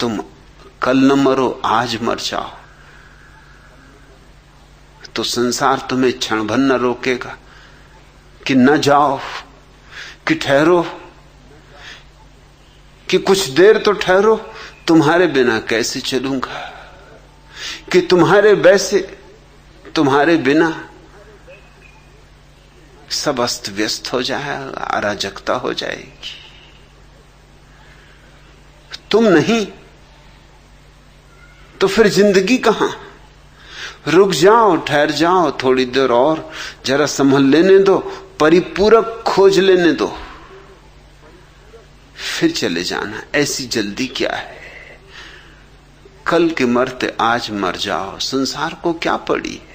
तुम कल न मरो, आज मर जाओ, तो संसार तुम्हें क्षण भर न रोकेगा कि न जाओ, कि ठहरो, कि कुछ देर तो ठहरो, तुम्हारे बिना कैसे चलूंगा, कि तुम्हारे बिना सब अस्त व्यस्त हो जाएगा, अराजकता हो जाएगी। तुम नहीं तो फिर जिंदगी कहां? रुक जाओ, ठहर जाओ थोड़ी देर और, जरा संभल लेने दो, परिपूरक खोज लेने दो, फिर चले जाना। ऐसी जल्दी क्या है? कल के मरते आज मर जाओ, संसार को क्या पड़ी है?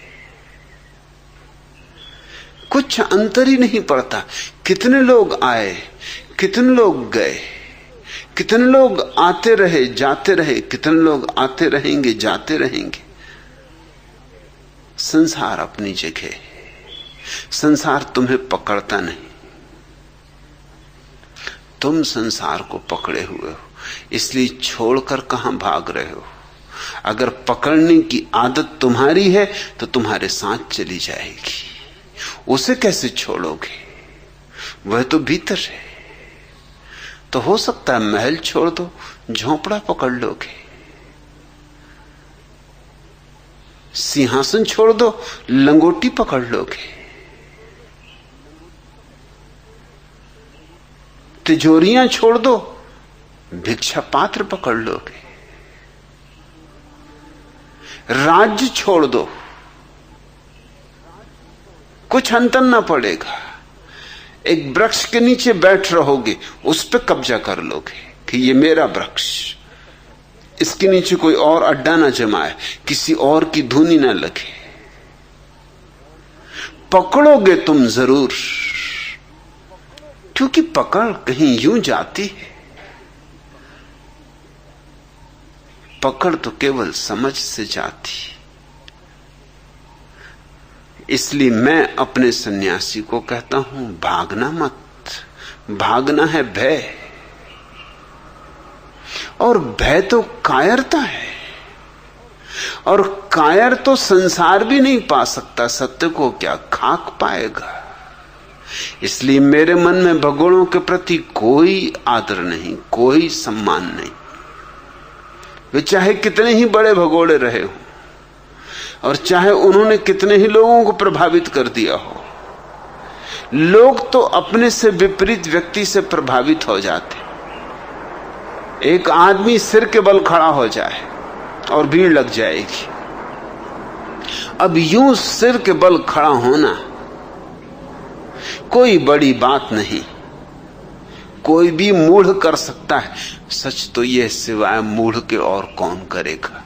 कुछ अंतर ही नहीं पड़ता। कितने लोग आए, कितने लोग गए, कितने लोग आते रहे जाते रहे, कितने लोग आते रहेंगे जाते रहेंगे। संसार अपनी जगह है, संसार तुम्हें पकड़ता नहीं, तुम संसार को पकड़े हुए हो, इसलिए छोड़कर कहां भाग रहे हो। अगर पकड़ने की आदत तुम्हारी है तो तुम्हारे साथ चली जाएगी, उसे कैसे छोड़ोगे? वह तो भीतर है। तो हो सकता है महल छोड़ दो, झोंपड़ा पकड़ लोगे, सिंहासन छोड़ दो, लंगोटी पकड़ लोगे, तिजोरियां छोड़ दो, भिक्षा पात्र पकड़ लोगे, राज्य छोड़ दो, कुछ अंतर ना पड़ेगा। एक वृक्ष के नीचे बैठ रहोगे, उस पर कब्जा कर लोगे कि ये मेरा वृक्ष, इसके नीचे कोई और अड्डा ना जमाए, किसी और की धुनी ना लगे। पकड़ोगे तुम जरूर, क्योंकि पकड़ कहीं यूं जाती है। पकड़ तो केवल समझ से जाती। इसलिए मैं अपने सन्यासी को कहता हूं, भागना मत। भागना है भय, और भय तो कायरता है, और कायर तो संसार भी नहीं पा सकता, सत्य को क्या खाक पाएगा। इसलिए मेरे मन में भगोड़ों के प्रति कोई आदर नहीं, कोई सम्मान नहीं। वे चाहे कितने ही बड़े भगोड़े रहे हो, और चाहे उन्होंने कितने ही लोगों को प्रभावित कर दिया हो। लोग तो अपने से विपरीत व्यक्ति से प्रभावित हो जाते। एक आदमी सिर के बल खड़ा हो जाए और भीड़ लग जाएगी। अब यूं सिर के बल खड़ा होना कोई बड़ी बात नहीं, कोई भी मूढ़ कर सकता है। सच तो यह सिवाय मूढ़ के और कौन करेगा।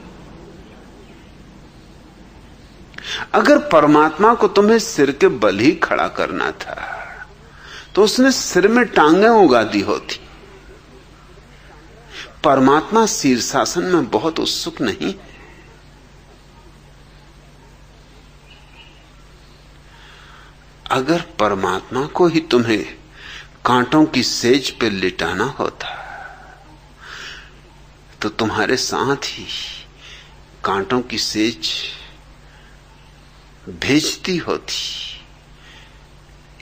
अगर परमात्मा को तुम्हें सिर के बल ही खड़ा करना था तो उसने सिर में टांगें उगा दी होती। परमात्मा शीर्षासन में बहुत उत्सुक नहीं। अगर परमात्मा को ही तुम्हें कांटों की सेज पे लिटाना होता तो तुम्हारे साथ ही कांटों की सेज भेजती होती,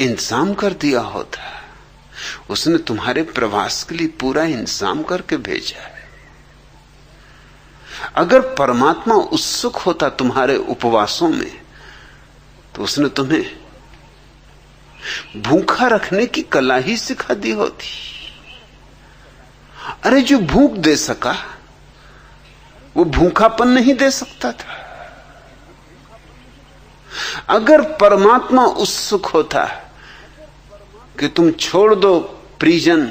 इंतजाम कर दिया होता। उसने तुम्हारे प्रवास के लिए पूरा इंतजाम करके भेजा है। अगर परमात्मा उत्सुक होता तुम्हारे उपवासों में तो उसने तुम्हें भूखा रखने की कला ही सिखा दी होती। अरे जो भूख दे सका वो भूखापन नहीं दे सकता था। अगर परमात्मा उत्सुक होता कि तुम छोड़ दो परिजन,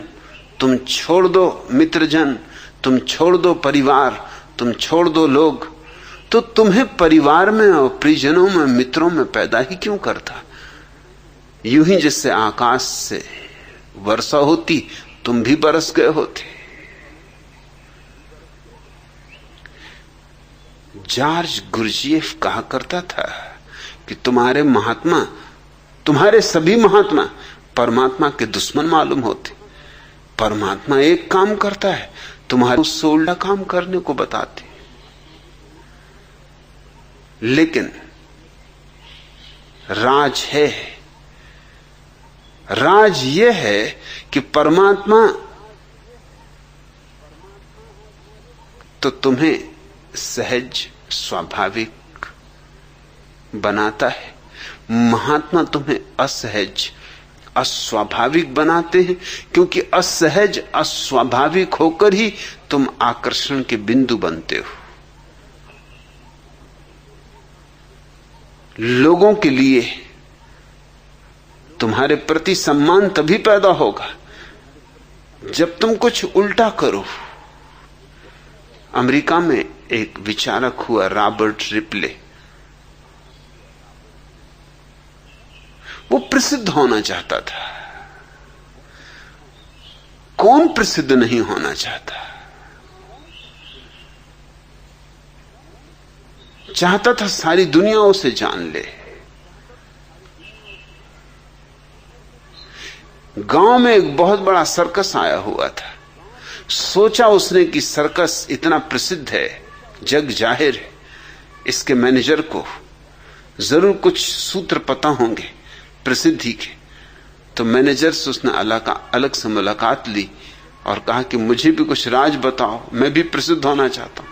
तुम छोड़ दो मित्रजन, तुम छोड़ दो परिवार, तुम छोड़ दो लोग, तो तुम्हें परिवार में और परिजनों में मित्रों में पैदा ही क्यों करता। यूं ही जिससे आकाश से वर्षा होती तुम भी बरस गए होते। जॉर्ज गुरजिएफ कहा करता था कि तुम्हारे महात्मा, तुम्हारे सभी महात्मा परमात्मा के दुश्मन मालूम होते। परमात्मा एक काम करता है, तुम्हारे उससे उल्टा काम करने को बताते। लेकिन राज है, राज यह है कि परमात्मा तो तुम्हें सहज स्वाभाविक बनाता है, महात्मा तुम्हें असहज अस्वाभाविक बनाते हैं, क्योंकि असहज अस्वाभाविक होकर ही तुम आकर्षण के बिंदु बनते हो। लोगों के लिए तुम्हारे प्रति सम्मान तभी पैदा होगा जब तुम कुछ उल्टा करो। अमेरिका में एक विचारक हुआ रॉबर्ट रिपले, वो प्रसिद्ध होना चाहता था। कौन प्रसिद्ध नहीं होना चाहता? चाहता था सारी दुनिया उसे जान ले। गांव में एक बहुत बड़ा सर्कस आया हुआ था। सोचा उसने कि सर्कस इतना प्रसिद्ध है, जग जाहिर है, इसके मैनेजर को जरूर कुछ सूत्र पता होंगे प्रसिद्धि के। तो मैनेजर से उसने अलग से मुलाकात ली और कहा कि मुझे भी कुछ राज बताओ, मैं भी प्रसिद्ध होना चाहता हूं।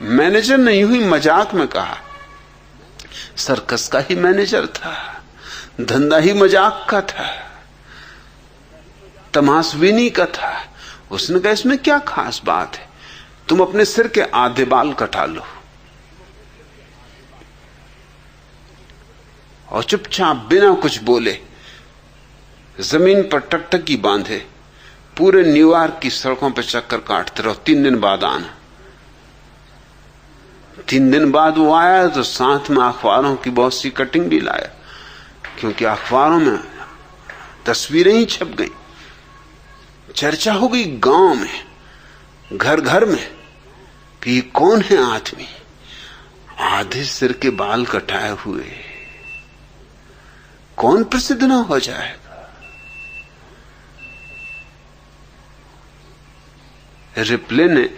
मैनेजर ने यूं ही मजाक में कहा, सर्कस का ही मैनेजर था, धंधा ही मजाक का था, तमाशबीनी का था। उसने कहा इसमें क्या खास बात है, तुम अपने सिर के आधे बाल कटा लो और चुपचाप बिना कुछ बोले जमीन पर टकटकी बांधे पूरे न्यूयॉर्क की सड़कों पर चक्कर काटते रहो, 3 दिन बाद आना। 3 दिन बाद वो आया तो साथ में अखबारों की बहुत सी कटिंग भी लाया, क्योंकि अखबारों में तस्वीरें ही छप गई। चर्चा हो गई गांव में, घर घर में कि ये कौन है आदमी, आधे सिर के बाल कटाए हुए, कौन प्रसिद्ध ना हो जाएगा। रिप्ले ने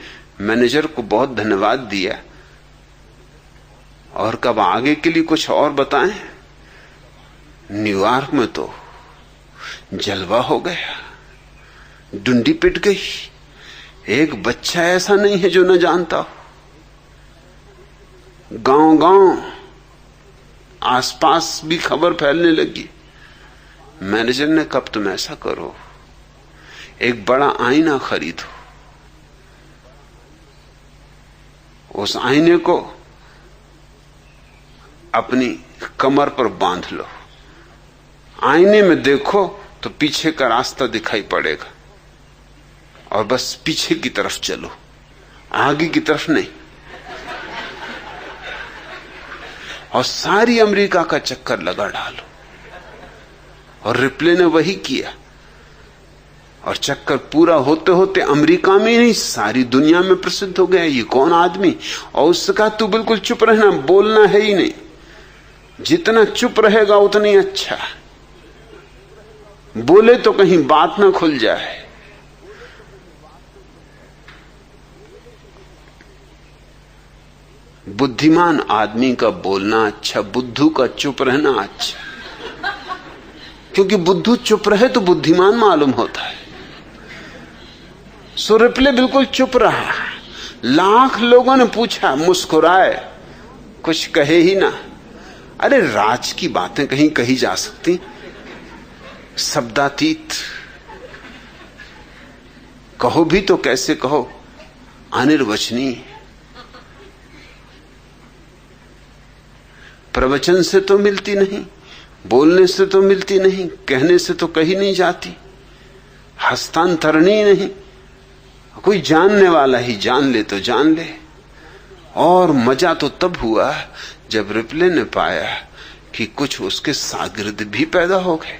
मैनेजर को बहुत धन्यवाद दिया और कब आगे के लिए कुछ और बताएं। न्यूयॉर्क में तो जलवा हो गया, डुंडी पिट गई। एक बच्चा ऐसा नहीं है जो न जानता हो। गांव गांव आसपास भी खबर फैलने लगी। मैनेजर ने कब तुम ऐसा करो, एक बड़ा आईना खरीदो, उस आईने को अपनी कमर पर बांध लो, आईने में देखो तो पीछे का रास्ता दिखाई पड़ेगा और बस पीछे की तरफ चलो, आगे की तरफ नहीं। और सारी अमेरिका का चक्कर लगा डालो। और रिप्ले ने वही किया और चक्कर पूरा होते होते अमेरिका में ही नहीं सारी दुनिया में प्रसिद्ध हो गया ये कौन आदमी। और उससे कहा तू बिल्कुल चुप रहना, बोलना है ही नहीं, जितना चुप रहेगा उतना ही अच्छा, बोले तो कहीं बात ना खुल जाए। बुद्धिमान आदमी का बोलना अच्छा, बुद्धू का चुप रहना अच्छा, क्योंकि बुद्धू चुप रहे तो बुद्धिमान मालूम होता है। सो रिप्ले बिल्कुल चुप रहा। लाख लोगों ने पूछा, मुस्कुराए, कुछ कहे ही ना। अरे राज की बातें कहीं कही जा सकती, शब्दातीत कहो भी तो कैसे कहो, अनिर्वचनीय। प्रवचन से तो मिलती नहीं, बोलने से तो मिलती नहीं, कहने से तो कही नहीं जाती, हस्तांतरणी नहीं। कोई जानने वाला ही जान ले तो जान ले। और मजा तो तब हुआ जब रिप्ले ने पाया कि कुछ उसके शागिर्द भी पैदा हो गए,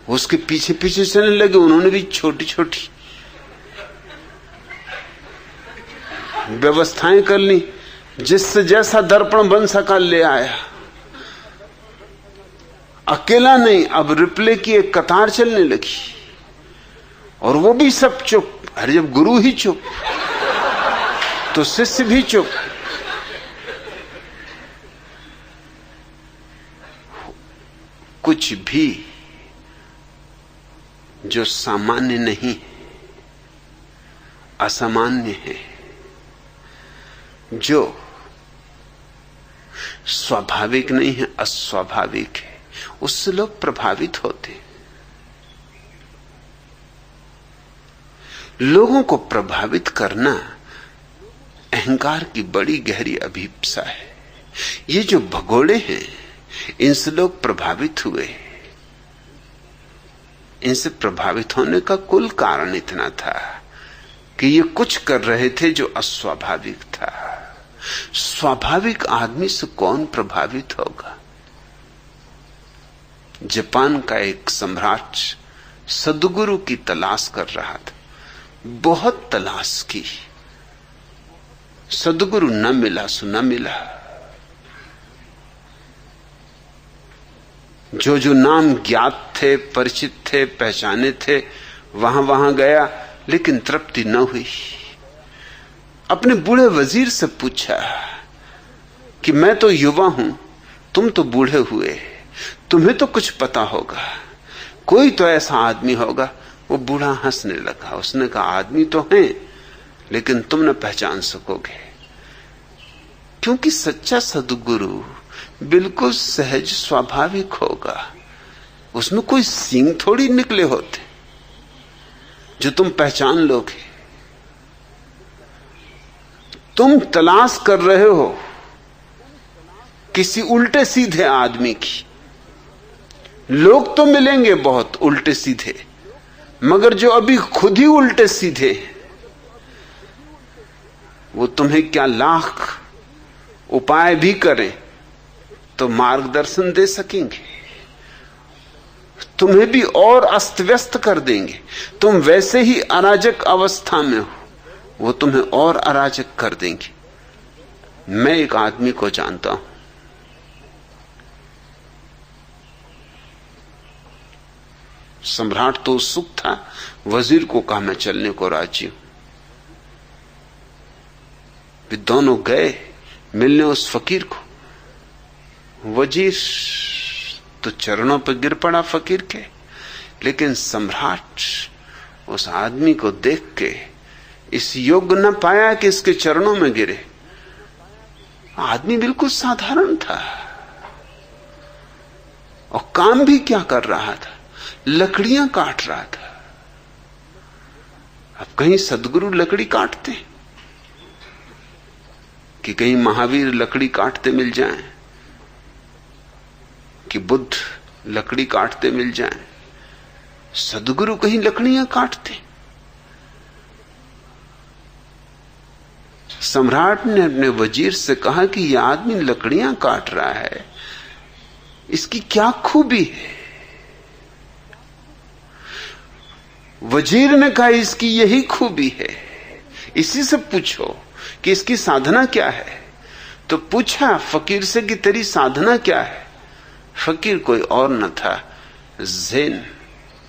उसके पीछे पीछे चलने लगे। उन्होंने भी छोटी छोटी व्यवस्थाएं कर ली, जिससे जैसा दर्पण बन सका ले आया। अकेला नहीं, अब रिप्ले की एक कतार चलने लगी और वो भी सब चुप। अरे जब गुरु ही चुप तो शिष्य भी चुप। कुछ भी जो सामान्य नहीं, असामान्य है, जो स्वाभाविक नहीं है, अस्वाभाविक है, उससे लोग प्रभावित होते। लोगों को प्रभावित करना अहंकार की बड़ी गहरी अभिप्सा है। ये जो भगोड़े हैं, इनसे लोग प्रभावित हुए। इनसे प्रभावित होने का कुल कारण इतना था कि ये कुछ कर रहे थे जो अस्वाभाविक था। स्वाभाविक आदमी से कौन प्रभावित होगा? जापान का एक सम्राट सद्गुरु की तलाश कर रहा था। बहुत तलाश की, सद्गुरु न मिला सो न मिला। जो जो नाम ज्ञात थे, परिचित थे, पहचाने थे, वहां वहां गया, लेकिन तृप्ति न हुई। अपने बूढ़े वजीर से पूछा कि मैं तो युवा हूं, तुम तो बूढ़े हुए, तुम्हें तो कुछ पता होगा, कोई तो ऐसा आदमी होगा। वो बूढ़ा हंसने लगा। उसने कहा, आदमी तो हैं, लेकिन तुम न पहचान सकोगे, क्योंकि सच्चा सद्गुरु बिल्कुल सहज स्वाभाविक होगा। उसमें कोई सींग थोड़ी निकले होते जो तुम पहचान लोगे। तुम तलाश कर रहे हो किसी उल्टे सीधे आदमी की। लोग तो मिलेंगे बहुत उल्टे सीधे, मगर जो अभी खुद ही उल्टे सीधे, वो तुम्हें क्या लाख उपाय भी करें तो मार्गदर्शन दे सकेंगे, तुम्हें भी और अस्त व्यस्त कर देंगे। तुम वैसे ही अराजक अवस्था में हो, वो तुम्हें और अराजक कर देंगे। मैं एक आदमी को जानता हूं, सम्राट तो उत्सुक था, वजीर को कहा मैं चलने को राजी हूं। वे दोनों गए मिलने उस फकीर को। वजीर तो चरणों पर गिर पड़ा फकीर के, लेकिन सम्राट उस आदमी को देख के इस योग्य न पाया कि इसके चरणों में गिरे। आदमी बिल्कुल साधारण था और काम भी क्या कर रहा था, लकड़ियां काट रहा था। अब कहीं सद्गुरु लकड़ी काटते कि कहीं महावीर लकड़ी काटते मिल जाएं, कि बुद्ध लकड़ी काटते मिल जाएं। सद्गुरु कहीं लकड़ियां काटते। सम्राट ने अपने वजीर से कहा कि यह आदमी लकड़ियां काट रहा है, इसकी क्या खूबी है? वजीर ने कहा, इसकी यही खूबी है, इसी से पूछो कि इसकी साधना क्या है। तो पूछा फकीर से कि तेरी साधना क्या है। फकीर कोई और न था, ज़ेन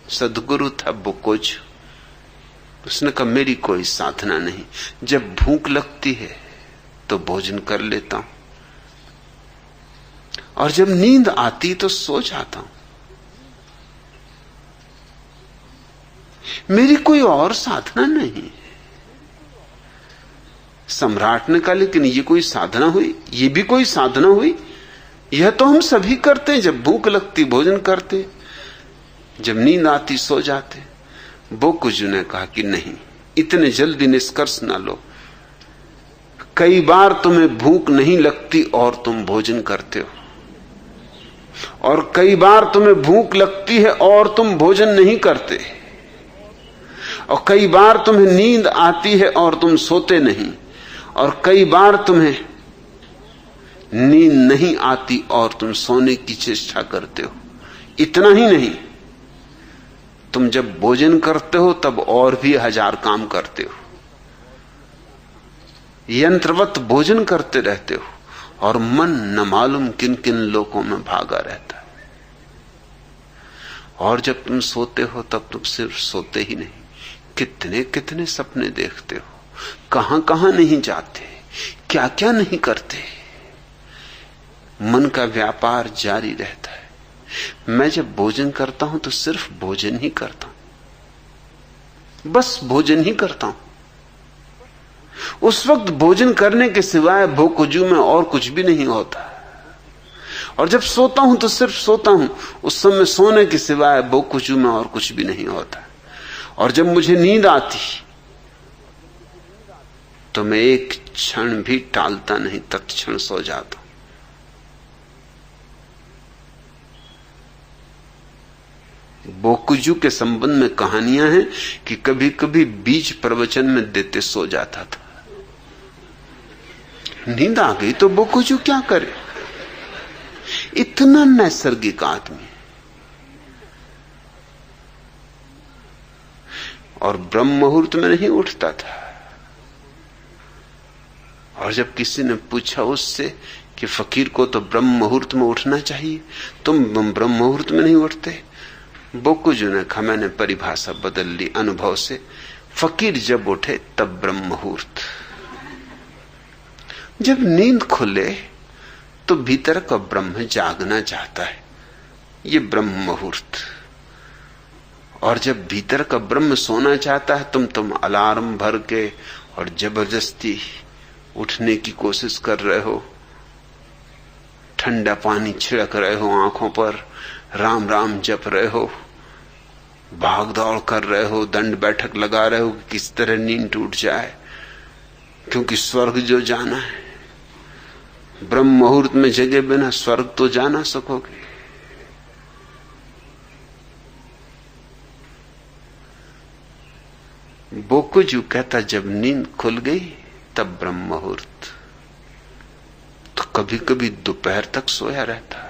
सद्गुरु था बुकोज। उसने कहा, मेरी कोई साधना नहीं, जब भूख लगती है तो भोजन कर लेता हूं, और जब नींद आती तो सो जाता हूं। मेरी कोई और साधना नहीं। सम्राट ने कहा, लेकिन ये कोई साधना हुई? ये भी कोई साधना हुई? यह तो हम सभी करते हैं, जब भूख लगती भोजन करते, जब नींद आती सो जाते। बोकुज ने कहा कि नहीं, इतने जल्दी निष्कर्ष ना लो। कई बार तुम्हें भूख नहीं लगती और तुम भोजन करते हो, और कई बार तुम्हें भूख लगती है और तुम भोजन नहीं करते, और कई बार तुम्हें नींद आती है और तुम सोते नहीं, और कई बार तुम्हें नींद नहीं आती और तुम सोने की चेष्टा करते हो। इतना ही नहीं, तुम जब भोजन करते हो तब और भी 1000 काम करते हो। यंत्रवत भोजन करते रहते हो और मन न मालूम किन किन लोकों में भागा रहता है। और जब तुम सोते हो तब तुम सिर्फ सोते ही नहीं, कितने कितने सपने देखते हो, कहां कहां नहीं जाते, क्या क्या नहीं करते। मन का व्यापार जारी रहता है। मैं जब भोजन करता हूं तो सिर्फ भोजन ही करता हूं, बस भोजन ही करता हूं। उस वक्त भोजन करने के सिवाय भूख हुजूम में और कुछ भी नहीं होता। और जब सोता हूं तो सिर्फ सोता हूं, उस समय सोने के सिवाय भूख हुजूम में और कुछ भी नहीं होता। और जब मुझे नींद आती तो मैं एक क्षण भी टालता नहीं, तत्क्षण सो जाता। बोकुजू के संबंध में कहानियां हैं कि कभी कभी बीच प्रवचन में देते सो जाता था। नींद आ गई तो बोकुजू क्या करे, इतना नैसर्गिक आदमी। और ब्रह्म मुहूर्त में नहीं उठता था। और जब किसी ने पूछा उससे कि फकीर को तो ब्रह्म मुहूर्त में उठना चाहिए, तुम ब्रह्म मुहूर्त में नहीं उठते? बोकुजू ने कहा, मैंने परिभाषा बदल ली अनुभव से, फकीर जब उठे तब ब्रह्म मुहूर्त। जब नींद खुले तो भीतर का ब्रह्म जागना चाहता है, ये ब्रह्म मुहूर्त। और जब भीतर का ब्रह्म सोना चाहता है, तुम अलार्म भर के और जबरदस्ती उठने की कोशिश कर रहे हो, ठंडा पानी छिड़क रहे हो आंखों पर, राम राम जप रहे हो, भाग दौड़ कर रहे हो, दंड बैठक लगा रहे हो कि किस तरह नींद टूट जाए, क्योंकि स्वर्ग जो जाना है। ब्रह्म मुहूर्त में जगे बिना स्वर्ग तो जा ना सकोगे। बोकुजू कहता, जब नींद खुल गई तब ब्रह्म मुहूर्त। तो कभी कभी दोपहर तक सोया रहता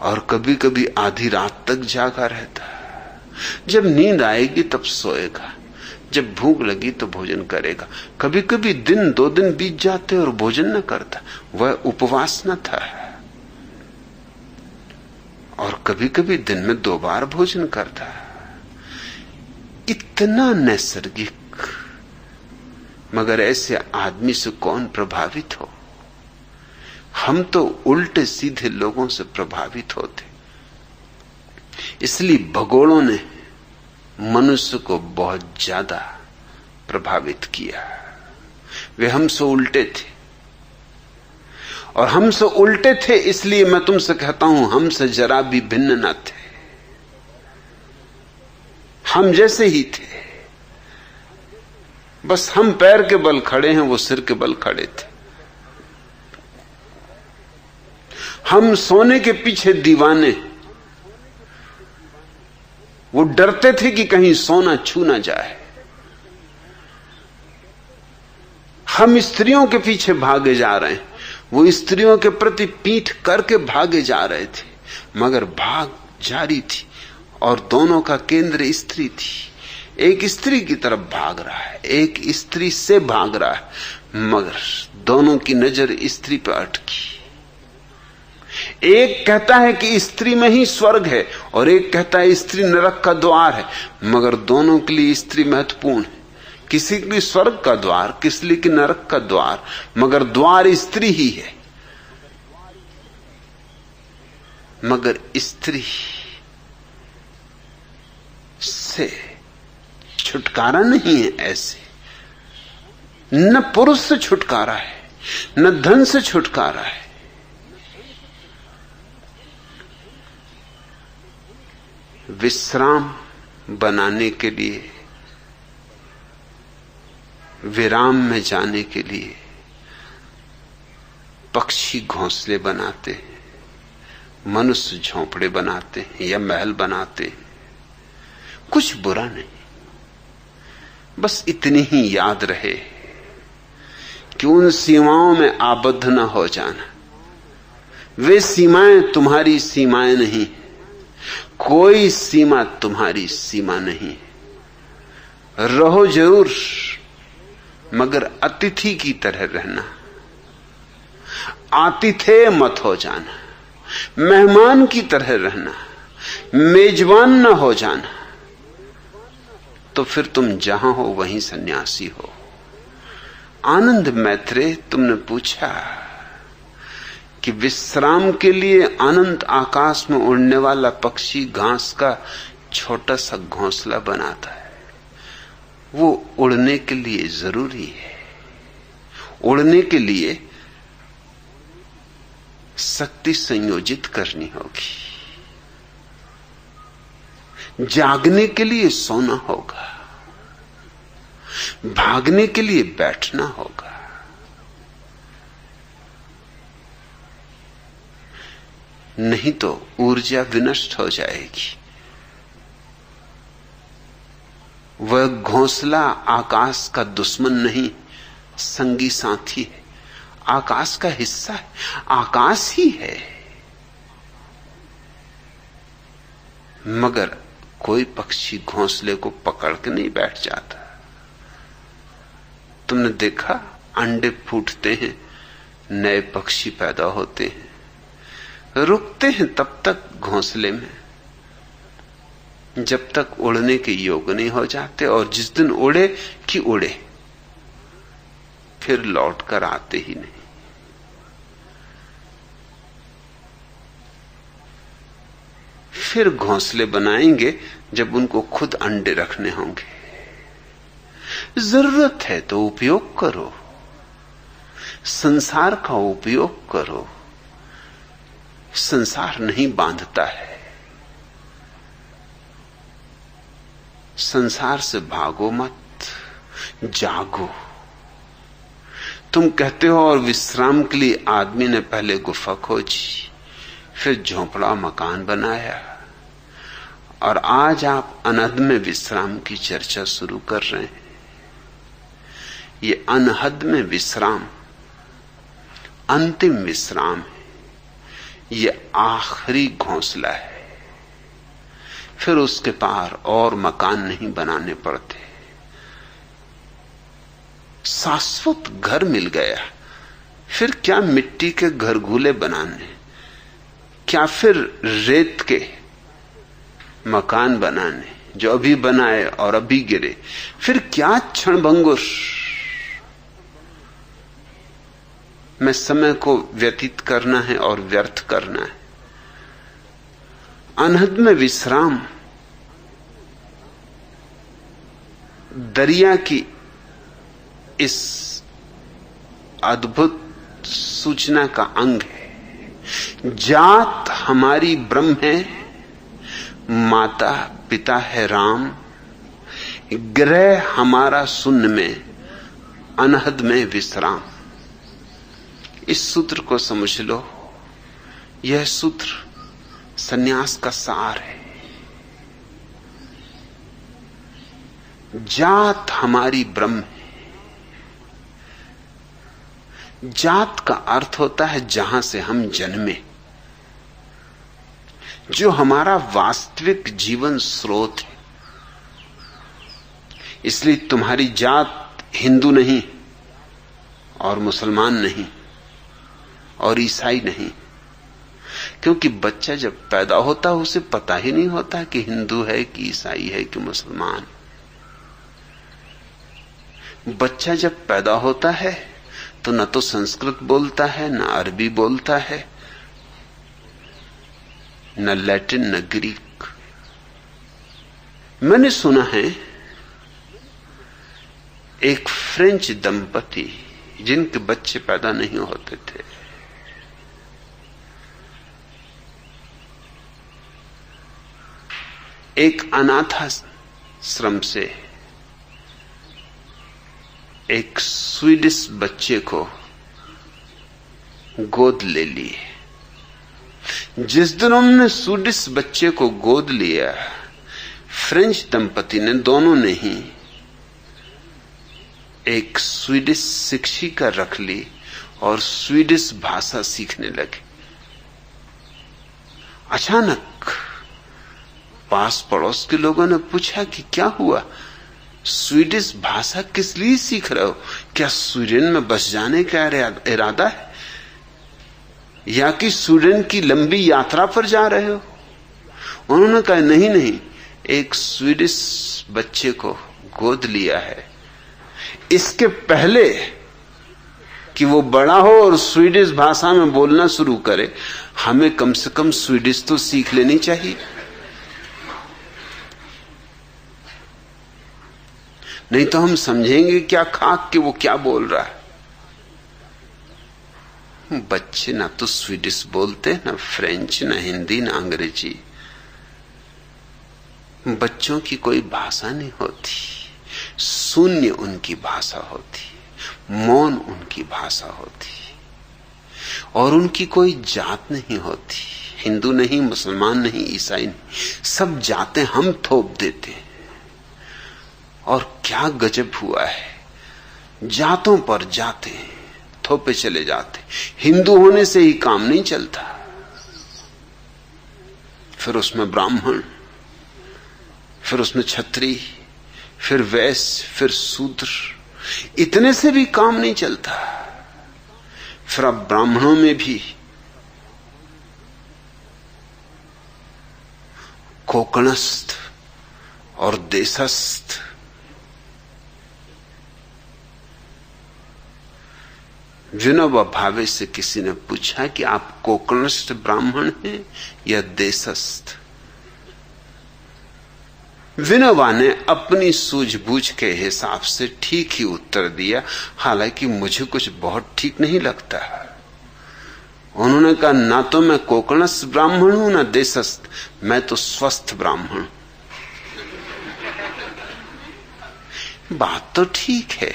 और कभी कभी आधी रात तक जागा रहता। जब नींद आएगी तब सोएगा, जब भूख लगी तो भोजन करेगा। कभी कभी दिन 2 दिन बीत जाते और भोजन न करता, वह उपवास न था। और कभी कभी दिन में 2 बार भोजन करता। इतना नैसर्गिक, मगर ऐसे आदमी से कौन प्रभावित हो? हम तो उल्टे सीधे लोगों से प्रभावित होते। इसलिए भगोड़ों ने मनुष्य को बहुत ज्यादा प्रभावित किया। वे हमसे उल्टे थे, और हमसे उल्टे थे इसलिए मैं तुमसे कहता हूं, हमसे जरा भी भिन्न न थे। हम जैसे ही थे, बस हम पैर के बल खड़े हैं, वो सिर के बल खड़े थे। हम सोने के पीछे दीवाने, वो डरते थे कि कहीं सोना छू ना जाए। हम स्त्रियों के पीछे भागे जा रहे हैं, वो स्त्रियों के प्रति पीठ करके भागे जा रहे थे, मगर भाग जारी थी और दोनों का केंद्र स्त्री थी। एक स्त्री की तरफ भाग रहा है, एक स्त्री से भाग रहा है, मगर दोनों की नजर स्त्री पर अटकी। एक कहता है कि स्त्री में ही स्वर्ग है और एक कहता है स्त्री नरक का द्वार है, मगर दोनों के लिए स्त्री महत्वपूर्ण है। किसी के लिए स्वर्ग का द्वार, किसी लिए नरक का द्वार, मगर द्वार स्त्री ही है। मगर स्त्री से छुटकारा नहीं है। ऐसे न पुरुष से छुटकारा है, न धन से छुटकारा है। विश्राम बनाने के लिए, विराम में जाने के लिए पक्षी घोंसले बनाते हैं, मनुष्य झोंपड़े बनाते हैं या महल बनाते हैं। कुछ बुरा नहीं, बस इतनी ही याद रहे कि उन सीमाओं में आबद्ध न हो जाना। वे सीमाएं तुम्हारी सीमाएं नहीं, कोई सीमा तुम्हारी सीमा नहीं। रहो जरूर, मगर अतिथि की तरह रहना, आतिथेय मत हो जाना, मेहमान की तरह रहना, मेजबान न हो जाना। तो फिर तुम जहां हो वहीं सन्यासी हो। आनंद मैत्रेय, तुमने पूछा कि विश्राम के लिए अनंत आकाश में उड़ने वाला पक्षी घास का छोटा सा घोंसला बनाता है। वो उड़ने के लिए जरूरी है। उड़ने के लिए शक्ति संयोजित करनी होगी, जागने के लिए सोना होगा, भागने के लिए बैठना होगा। नहीं तो ऊर्जा विनष्ट हो जाएगी। वह घोंसला आकाश का दुश्मन नहीं, संगी साथी है, आकाश का हिस्सा है, आकाश ही है। मगर कोई पक्षी घोंसले को पकड़ के नहीं बैठ जाता। तुमने देखा, अंडे फूटते हैं, नए पक्षी पैदा होते हैं, रुकते हैं तब तक घोंसले में जब तक उड़ने के योग नहीं हो जाते, और जिस दिन उड़े कि उड़े, फिर लौट कर आते ही नहीं। फिर घोंसले बनाएंगे जब उनको खुद अंडे रखने होंगे। जरूरत है तो उपयोग करो, संसार का उपयोग करो। संसार नहीं बांधता है। संसार से भागो मत, जागो। तुम कहते हो और विश्राम के लिए आदमी ने पहले गुफा खोजी, फिर झोंपड़ा मकान बनाया, और आज आप अनहद में विश्राम की चर्चा शुरू कर रहे हैं। ये अनहद में विश्राम अंतिम विश्राम है, ये आखिरी घोंसला है। फिर उसके पार और मकान नहीं बनाने पड़ते, शाश्वत घर मिल गया। फिर क्या मिट्टी के घर घूले बनाने, क्या फिर रेत के मकान बनाने जो अभी बनाए और अभी गिरे। फिर क्या क्षणभंगुर में समय को व्यतीत करना है और व्यर्थ करना है। अनहद में विश्राम दरिया की इस अद्भुत सूचना का अंग है। जात हमारी ब्रह्म है, माता पिता है राम, ग्रह हमारा शून्य में, अनहद में विश्राम। इस सूत्र को समझ लो। यह सूत्र सन्यास का सार है। जात हमारी ब्रह्म है। जात का अर्थ होता है जहां से हम जन्मे, जो हमारा वास्तविक जीवन स्रोत है। इसलिए तुम्हारी जात हिंदू नहीं और मुसलमान नहीं और ईसाई नहीं, क्योंकि बच्चा जब पैदा होता है उसे पता ही नहीं होता कि हिंदू है कि ईसाई है कि मुसलमान। बच्चा जब पैदा होता है तो न तो संस्कृत बोलता है, न अरबी बोलता है, न लैटिन न ग्रीक। मैंने सुना है एक फ्रेंच दंपति जिनके बच्चे पैदा नहीं होते थे, एक अनाथाश्रम से एक स्वीडिश बच्चे को गोद ले लिए। जिस दिन उन्होंने स्वीडिश बच्चे को गोद लिया, फ्रेंच दंपति ने, दोनों ने ही एक स्वीडिश शिक्षिका रख ली और स्वीडिश भाषा सीखने लगे। अचानक पास पड़ोस के लोगों ने पूछा कि क्या हुआ, स्वीडिश भाषा किस लिए सीख रहे हो? क्या स्वीडन में बस जाने का इरादा है या कि स्वीडन की लंबी यात्रा पर जा रहे हो? उन्होंने कहा नहीं नहीं, एक स्वीडिश बच्चे को गोद लिया है। इसके पहले कि वो बड़ा हो और स्वीडिश भाषा में बोलना शुरू करे, हमें कम से कम स्वीडिश तो सीख लेनी चाहिए। नहीं तो हम समझेंगे क्या खाक कि वो क्या बोल रहा है। बच्चे ना तो स्वीडिश बोलते, ना फ्रेंच, ना हिंदी, ना अंग्रेजी। बच्चों की कोई भाषा नहीं होती, शून्य उनकी भाषा होती, मौन उनकी भाषा होती, और उनकी कोई जात नहीं होती। हिंदू नहीं, मुसलमान नहीं, ईसाई नहीं, सब जातें हम थोप देते हैं। और क्या गजब हुआ है, जातों पर जाते थोपे चले जाते। हिंदू होने से ही काम नहीं चलता, फिर उसमें ब्राह्मण, फिर उसमें क्षत्रिय, फिर वैश्य, फिर शूद्र, इतने से भी काम नहीं चलता। फिर अब ब्राह्मणों में भी कोकणस्थ और देशस्थ। विनोबा भावे से किसी ने पूछा कि आप कोकणस्थ ब्राह्मण हैं या देशस्थ? विनोबा ने अपनी सूझबूझ के हिसाब से ठीक ही उत्तर दिया, हालांकि मुझे कुछ बहुत ठीक नहीं लगता। उन्होंने कहा, ना तो मैं कोकणस्थ ब्राह्मण हूं ना देशस्थ, मैं तो स्वस्थ ब्राह्मण। बात तो ठीक है,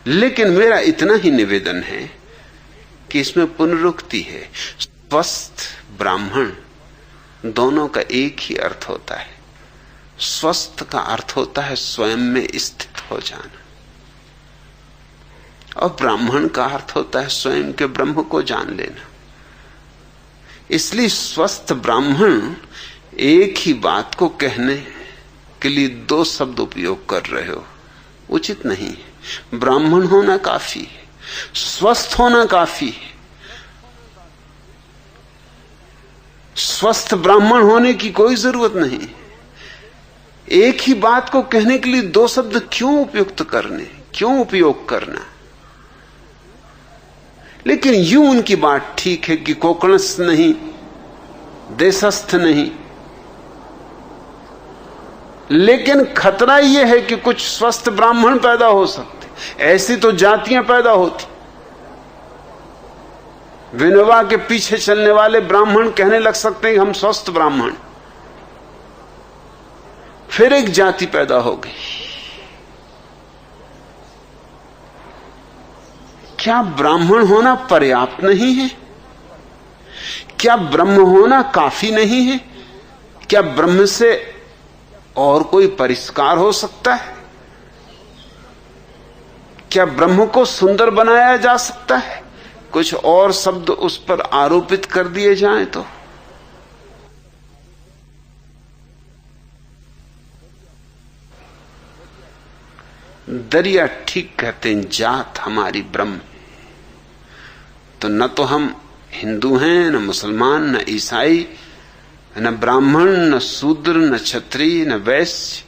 लेकिन मेरा इतना ही निवेदन है कि इसमें पुनरुक्ति है। स्वस्थ ब्राह्मण दोनों का एक ही अर्थ होता है। स्वस्थ का अर्थ होता है स्वयं में स्थित हो जाना, और ब्राह्मण का अर्थ होता है स्वयं के ब्रह्म को जान लेना। इसलिए स्वस्थ ब्राह्मण एक ही बात को कहने के लिए दो शब्द उपयोग कर रहे हो, उचित नहीं है। ब्राह्मण होना काफी है, स्वस्थ होना काफी है। स्वस्थ ब्राह्मण होने की कोई जरूरत नहीं। एक ही बात को कहने के लिए दो शब्द क्यों उपयुक्त करने, क्यों उपयोग करना? लेकिन यूं उनकी बात ठीक है कि कोकणस्थ नहीं, देशस्थ नहीं। लेकिन खतरा यह है कि कुछ स्वस्थ ब्राह्मण पैदा हो सकते, ऐसी तो जातियां पैदा होती। विनोबा के पीछे चलने वाले ब्राह्मण कहने लग सकते हैं कि हम स्वस्थ ब्राह्मण, फिर एक जाति पैदा हो गई। क्या ब्राह्मण होना पर्याप्त नहीं है? क्या ब्रह्म होना काफी नहीं है? क्या ब्रह्म से और कोई परिष्कार हो सकता है? क्या ब्रह्म को सुंदर बनाया जा सकता है? कुछ और शब्द उस पर आरोपित कर दिए जाएं तो? दरिया ठीक कहते हैं, जात हमारी ब्रह्म। तो न तो हम हिंदू हैं, न मुसलमान, न ईसाई, न ब्राह्मण, न शूद्र, न क्षत्रिय, न वैश्य।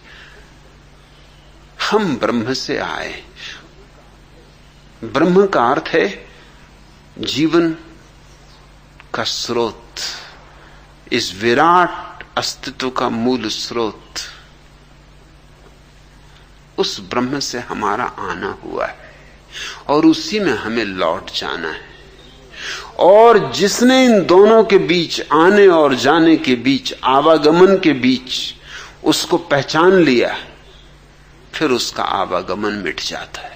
हम ब्रह्म से आए। ब्रह्म का अर्थ है जीवन का स्रोत, इस विराट अस्तित्व का मूल स्रोत। उस ब्रह्म से हमारा आना हुआ है और उसी में हमें लौट जाना है। और जिसने इन दोनों के बीच, आने और जाने के बीच, आवागमन के बीच उसको पहचान लिया, फिर उसका आवागमन मिट जाता है।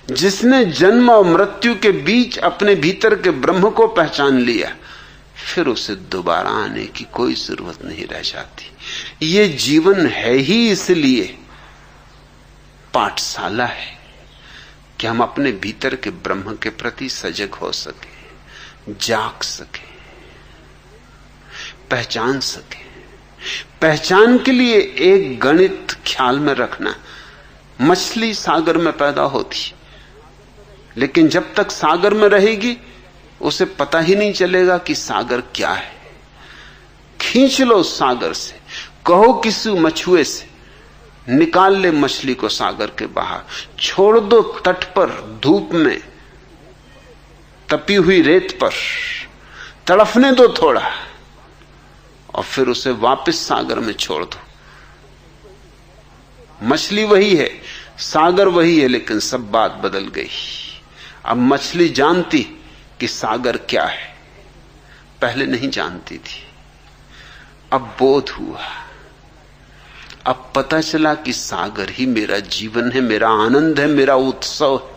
जिसने जन्म और मृत्यु के बीच अपने भीतर के ब्रह्म को पहचान लिया, फिर उसे दोबारा आने की कोई जरूरत नहीं रह जाती। ये जीवन है ही इसलिए पाठशाला है कि हम अपने भीतर के ब्रह्म के प्रति सजग हो सके, जाग सके, पहचान सके। पहचान के लिए एक गणित ख्याल में रखना। मछली सागर में पैदा होती, लेकिन जब तक सागर में रहेगी उसे पता ही नहीं चलेगा कि सागर क्या है। खींच लो सागर से, कहो किसी मछुए से निकाल ले मछली को सागर के बाहर, छोड़ दो तट पर धूप में तपी हुई रेत पर, तड़फने दो थोड़ा, और फिर उसे वापस सागर में छोड़ दो। मछली वही है, सागर वही है, लेकिन सब बात बदल गई। अब मछली जानती कि सागर क्या है, पहले नहीं जानती थी। अब बोध हुआ, अब पता चला कि सागर ही मेरा जीवन है, मेरा आनंद है, मेरा उत्सव है।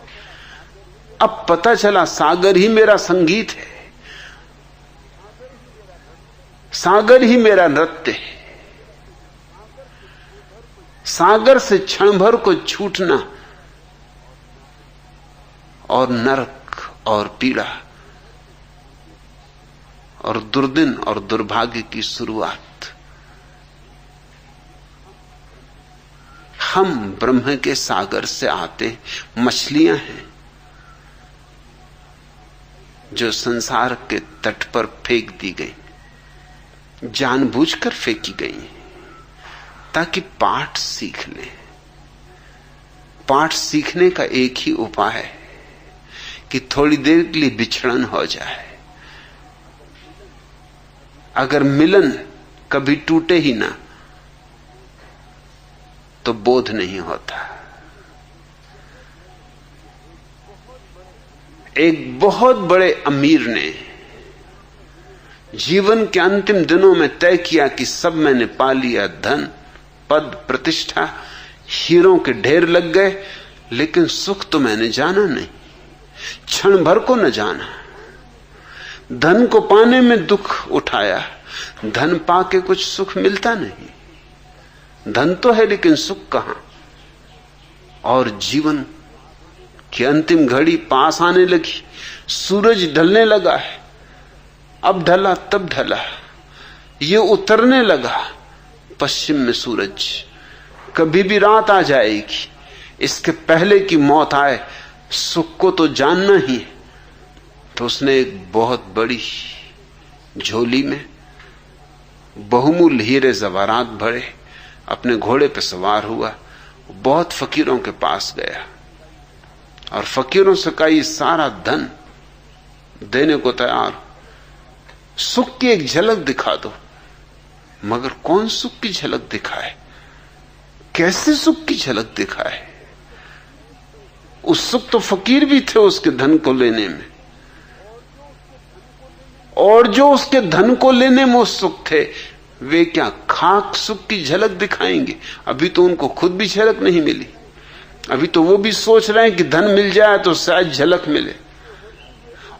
अब पता चला सागर ही मेरा संगीत है, सागर ही मेरा नृत्य है। सागर से क्षण भर को छूटना और नरक और पीड़ा और दुर्दिन और दुर्भाग्य की शुरुआत। हम ब्रह्म के सागर से आते मछलियां हैं जो संसार के तट पर फेंक दी गई, जानबूझकर फेंकी गई ताकि पाठ सीख ले। पाठ सीखने का एक ही उपाय है कि थोड़ी देर के लिए बिछड़न हो जाए। अगर मिलन कभी टूटे ही ना तो बोध नहीं होता। एक बहुत बड़े अमीर ने जीवन के अंतिम दिनों में तय किया कि सब मैंने पा लिया, धन पद प्रतिष्ठा हीरों के ढेर लग गए, लेकिन सुख तो मैंने जाना नहीं, क्षण भर को न जाना। धन को पाने में दुख उठाया, धन पाके कुछ सुख मिलता नहीं। धन तो है लेकिन सुख कहां। और जीवन की अंतिम घड़ी पास आने लगी, सूरज ढलने लगा है, अब ढला तब ढला, ये उतरने लगा पश्चिम में सूरज, कभी भी रात आ जाएगी। इसके पहले की मौत आए, सुख को तो जानना ही। तो उसने एक बहुत बड़ी झोली में बहुमूल्य हीरे जवारात भरे, अपने घोड़े पर सवार हुआ, बहुत फकीरों के पास गया और फकीरों से कहा ये सारा धन देने को तैयार, सुख की एक झलक दिखा दो। मगर कौन सुख की झलक दिखाए, कैसे सुख की झलक दिखाए? उत्सुक तो फकीर भी थे उसके धन को लेने में, और जो उसके धन को लेने में उत्सुक थे वे क्या खाक सुख की झलक दिखाएंगे? अभी तो उनको खुद भी झलक नहीं मिली। अभी तो वो भी सोच रहे हैं कि धन मिल जाए तो शायद झलक मिले,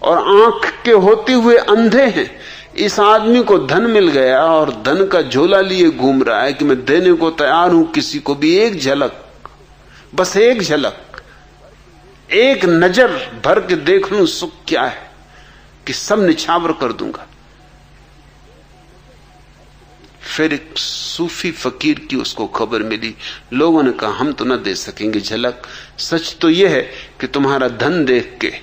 और आंख के होते हुए अंधे हैं। इस आदमी को धन मिल गया और धन का झोला लिए घूम रहा है कि मैं देने को तैयार हूं किसी को भी एक झलक, बस एक झलक, एक नजर भर के देख लूं सुख क्या है, कि सब निछावर कर दूंगा। फिर एक सूफी फकीर की उसको खबर मिली। लोगों ने कहा हम तो न दे सकेंगे झलक, सच तो यह है कि तुम्हारा धन देख के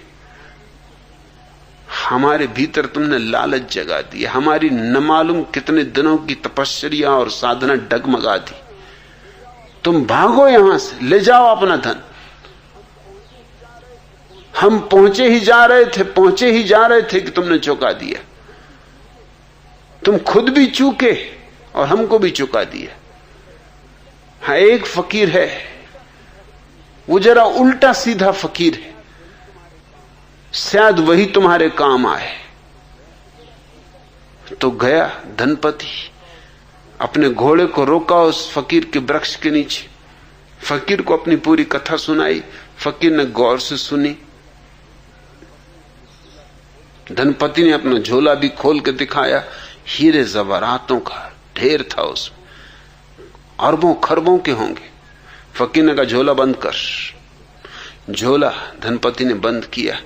हमारे भीतर तुमने लालच जगा दी, हमारी न मालूम कितने दिनों की तपस्या और साधना डगमगा दी। तुम भागो यहां से, ले जाओ अपना धन। हम पहुंचे ही जा रहे थे कि तुमने चुका दिया। तुम खुद भी चूके और हमको भी चुका दिया। हाँ, एक फकीर है, वो जरा उल्टा सीधा फकीर है, शायद वही तुम्हारे काम आए। तो गया धनपति, अपने घोड़े को रोका उस फकीर के वृक्ष के नीचे, फकीर को अपनी पूरी कथा सुनाई। फकीर ने गौर से सुनी। धनपति ने अपना झोला भी खोल के दिखाया, हीरे जवारातों का ढेर था उसमें, अरबों खरबों के होंगे। फकीर ने कहा झोला बंद कर। झोला धनपति ने बंद किया।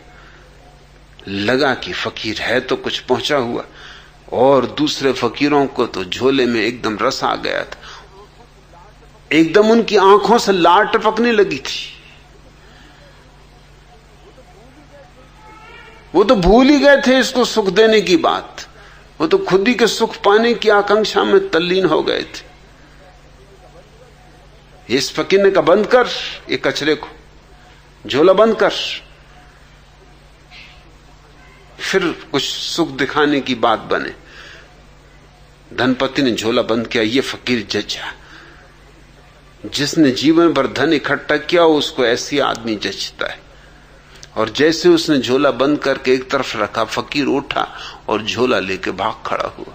लगा कि फकीर है तो कुछ पहुंचा हुआ, और दूसरे फकीरों को तो झोले में एकदम रस आ गया था। एकदम उनकी आंखों से लार टपकने लगी थी। वो तो भूल ही गए थे इसको सुख देने की बात। वो तो खुद ही के सुख पाने की आकांक्षा में तल्लीन हो गए थे। इस फकीर ने कहा बंद कर ये कचरे को, झोला बंद कर। फिर कुछ सुख दिखाने की बात बने। धनपति ने झोला बंद किया। ये फकीर जजा, जिसने जीवन भर धन इकट्ठा किया उसको ऐसी आदमी जचता है। और जैसे उसने झोला बंद करके एक तरफ रखा, फकीर उठा और झोला लेके भाग खड़ा हुआ।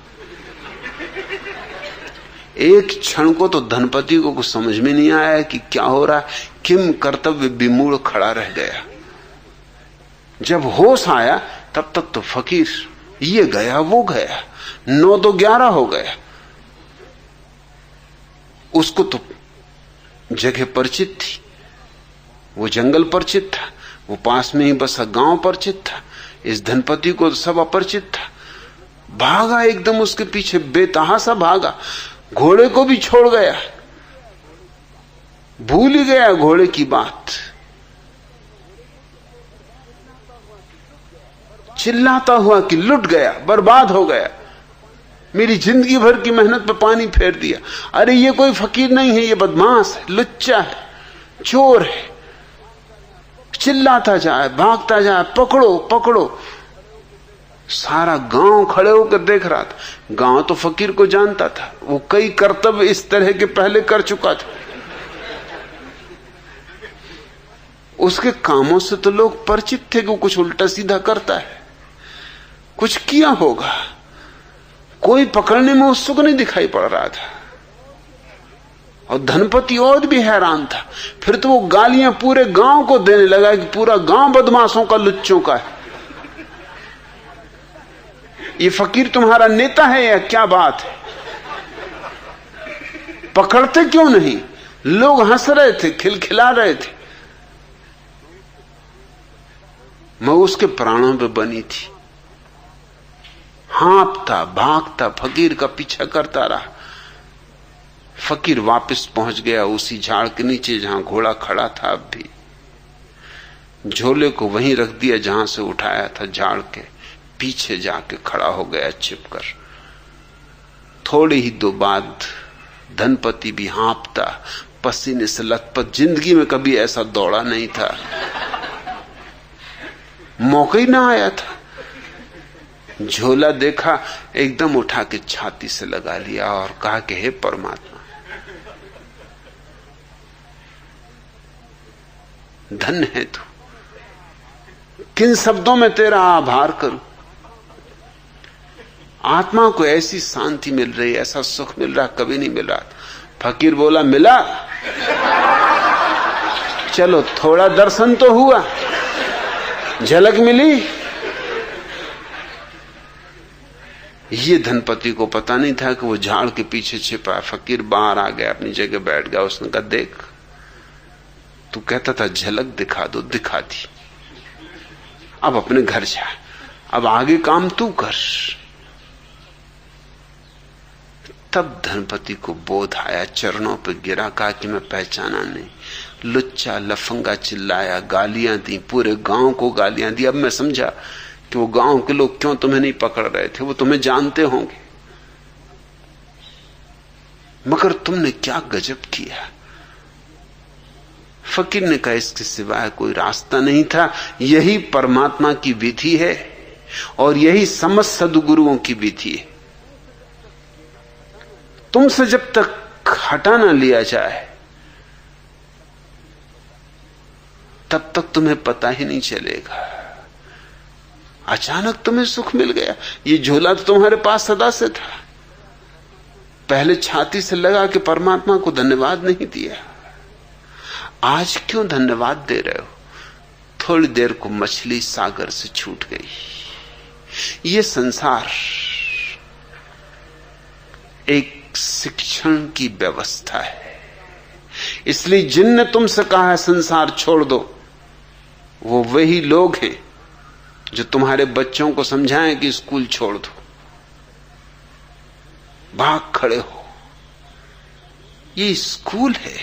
एक क्षण को तो धनपति को कुछ समझ में नहीं आया कि क्या हो रहा है। किम कर्तव्य विमूढ़ खड़ा रह गया। जब होश आया तब तक तो फकीर ये गया वो गया, 9 तो 11 हो गया। उसको तो जगह परिचित थी, वो जंगल परिचित था, वो पास में ही बसा गांव परिचित था। इस धनपति को तो सब अपरिचित था। भागा एकदम उसके पीछे, बेतहासा भागा, घोड़े को भी छोड़ गया, भूल ही गया घोड़े की बात। चिल्लाता हुआ कि लुट गया, बर्बाद हो गया, मेरी जिंदगी भर की मेहनत पे पानी फेर दिया। अरे ये कोई फकीर नहीं है, ये बदमाश है, लुच्चा है, चोर है। चिल्लाता जाए, भागता जाए, पकड़ो पकड़ो। सारा गांव खड़े होकर देख रहा था। गांव तो फकीर को जानता था, वो कई कर्तव्य इस तरह के पहले कर चुका था। उसके कामों से तो लोग परिचित थे कि वो कुछ उल्टा सीधा करता है, कुछ किया होगा। कोई पकड़ने में उत्सुक नहीं दिखाई पड़ रहा था। और धनपति और भी हैरान था। फिर तो वो गालियां पूरे गांव को देने लगा कि पूरा गांव बदमाशों का, लुच्चों का है। ये फकीर तुम्हारा नेता है या क्या बात है? पकड़ते क्यों नहीं? लोग हंस रहे थे, खिलखिला रहे थे। मैं उसके प्राणों पे बनी थी। हाँपता भागता फकीर का पीछा करता रहा। फकीर वापस पहुंच गया उसी झाड़ के नीचे जहां घोड़ा खड़ा था। अब भी झोले को वहीं रख दिया जहां से उठाया था, झाड़ के पीछे जाके खड़ा हो गया छिपकर। थोड़ी ही दो बाद धनपति भी हाँपता, पसीने से लथपथ, जिंदगी में कभी ऐसा दौड़ा नहीं था, मौका ही ना आया था। झोला देखा, एकदम उठा के छाती से लगा लिया और कहा कि हे परमात्मा, धन्य है तू। किन शब्दों में तेरा आभार करूं। आत्मा को ऐसी शांति मिल रही, ऐसा सुख मिल रहा, कभी नहीं मिल रहा। फकीर बोला मिला, चलो थोड़ा दर्शन तो हुआ, झलक मिली। ये धनपति को पता नहीं था कि वो झाड़ के पीछे छिपा। फकीर बाहर आ गया, अपनी जगह बैठ गया। उसने कहा देख, तू कहता था झलक दिखा दो, दिखा दी। अब अपने घर जा, अब आगे काम तू कर। तब धनपति को बोध आया, चरणों पे गिरा, कहा कि मैं पहचाना नहीं। लुच्चा लफंगा चिल्लाया, गालियां दी, पूरे गांव को गालियां दी। अब मैं समझा कि वो गांव के लोग क्यों तुम्हें नहीं पकड़ रहे थे, वो तुम्हें जानते होंगे। मगर तुमने क्या गजब किया। फकीर ने कहा इसके सिवाय कोई रास्ता नहीं था। यही परमात्मा की विधि है और यही समस्त सद्गुरुओं की विधि है। तुमसे जब तक हटा ना लिया जाए तब तक तुम्हें पता ही नहीं चलेगा। अचानक तुम्हें सुख मिल गया। ये झोला तो तुम्हारे पास सदा से था, पहले छाती से लगा कि परमात्मा को धन्यवाद नहीं दिया। आज क्यों धन्यवाद दे रहे हो? थोड़ी देर को मछली सागर से छूट गई। ये संसार एक शिक्षण की व्यवस्था है। इसलिए जिनने तुमसे कहा है संसार छोड़ दो, वो वही लोग हैं जो तुम्हारे बच्चों को समझाएं कि स्कूल छोड़ दो। भाग खड़े हो, ये स्कूल है,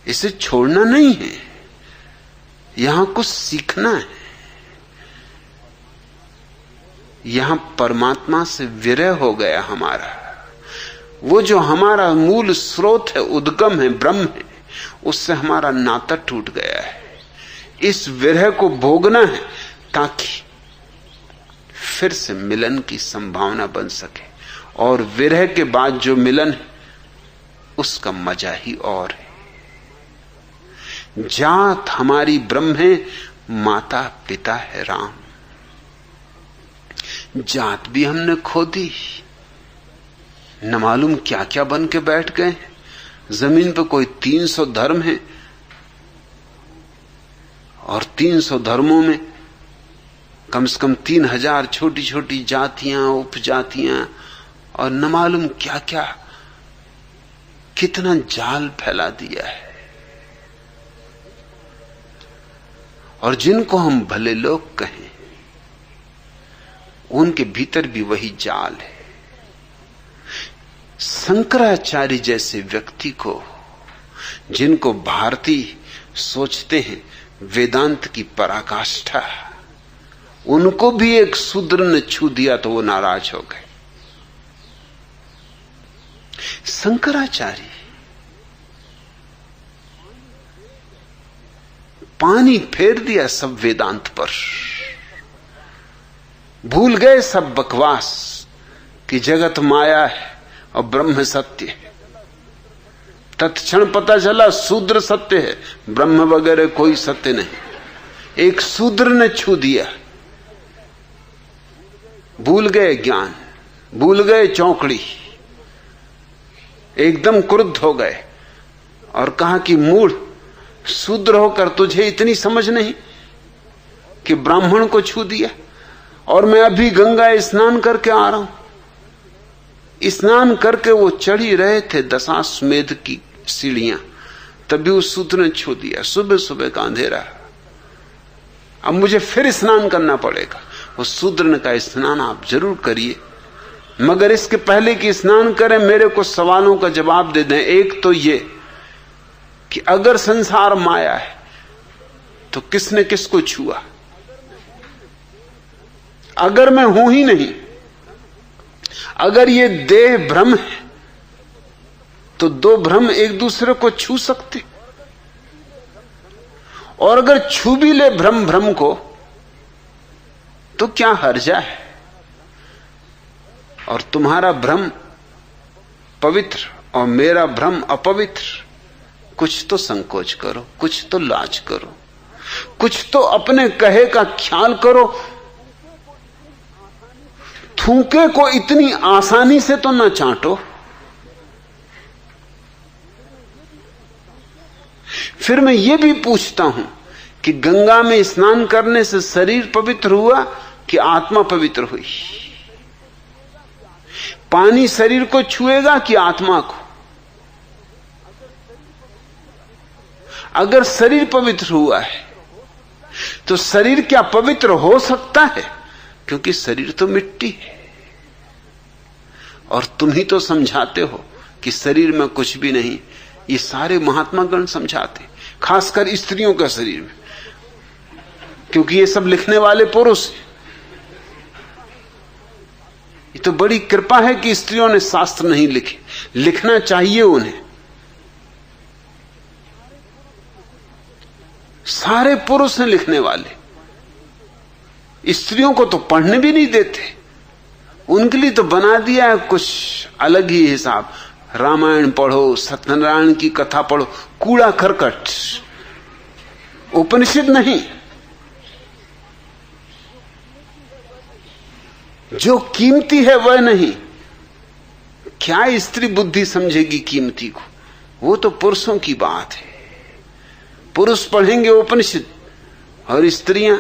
इसे छोड़ना नहीं है, यहां कुछ सीखना है। यहां परमात्मा से विरह हो गया हमारा। वो जो हमारा मूल स्रोत है, उद्गम है, ब्रह्म है, उससे हमारा नाता टूट गया है। इस विरह को भोगना है ताकि फिर से मिलन की संभावना बन सके। और विरह के बाद जो मिलन है उसका मजा ही और है। जात हमारी ब्रह्म है, माता पिता है राम। जात भी हमने खो दी, न मालूम क्या क्या बन के बैठ गए। जमीन पर कोई 300 धर्म है और 300 धर्मों में कम से कम 3000 छोटी छोटी जातियां, उपजातियां और न मालूम क्या क्या, कितना जाल फैला दिया है। और जिनको हम भले लोग कहें उनके भीतर भी वही जाल है। शंकराचार्य जैसे व्यक्ति को, जिनको भारतीय सोचते हैं वेदांत की पराकाष्ठा, उनको भी एक शूद्र ने छू दिया तो वो नाराज हो गए। शंकराचार्य पानी फेर दिया सब वेदांत पर। भूल गए सब बकवास कि जगत माया है और ब्रह्म सत्य है। तत्क्षण पता चला शूद्र सत्य है, ब्रह्म वगैरह कोई सत्य नहीं। एक शूद्र ने छू दिया। भूल गए ज्ञान, भूल गए चौकड़ी, एकदम क्रुद्ध हो गए और कहा कि मूढ़, शूद्र होकर तुझे इतनी समझ नहीं कि ब्राह्मण को छू दिया। और मैं अभी गंगा स्नान करके आ रहा हूं। स्नान करके वो चढ़ी रहे थे दशाश्वमेध की सीढ़ियां, तभी उस शूद्र ने छू दिया। सुबह सुबह का अंधेरा, अब मुझे फिर स्नान करना पड़ेगा। उस शूद्र ने कहा स्नान आप जरूर करिए, मगर इसके पहले कि स्नान करें मेरे को सवालों का जवाब दे दें। एक तो ये कि अगर संसार माया है तो किसने किसको छुआ? अगर मैं हूं ही नहीं, अगर ये देह भ्रम है तो दो भ्रम एक दूसरे को छू सकते, और अगर छू भी ले भ्रम भ्रम को तो क्या हर्जा है? और तुम्हारा भ्रम पवित्र और मेरा भ्रम अपवित्र। कुछ तो संकोच करो, कुछ तो लाज करो, कुछ तो अपने कहे का ख्याल करो। थूके को इतनी आसानी से तो ना चाटो। फिर मैं ये भी पूछता हूं कि गंगा में स्नान करने से शरीर पवित्र हुआ कि आत्मा पवित्र हुई? पानी शरीर को छुएगा कि आत्मा को? अगर शरीर पवित्र हुआ है तो शरीर क्या पवित्र हो सकता है? क्योंकि शरीर तो मिट्टी है। और तुम ही तो समझाते हो कि शरीर में कुछ भी नहीं। ये सारे महात्मा गण समझाते, खासकर स्त्रियों का शरीर में, क्योंकि ये सब लिखने वाले पुरुष हैं। ये तो बड़ी कृपा है कि स्त्रियों ने शास्त्र नहीं लिखे, लिखना चाहिए उन्हें। सारे पुरुष हैं लिखने वाले, स्त्रियों को तो पढ़ने भी नहीं देते। उनके लिए तो बना दिया है कुछ अलग ही हिसाब। रामायण पढ़ो, सत्यनारायण की कथा पढ़ो, कूड़ा करकट, उपनिषद नहीं। जो कीमती है वह नहीं। क्या स्त्री बुद्धि समझेगी कीमती को? वो तो पुरुषों की बात है। पुरुष पढ़ेंगे उपनिषद और स्त्रियां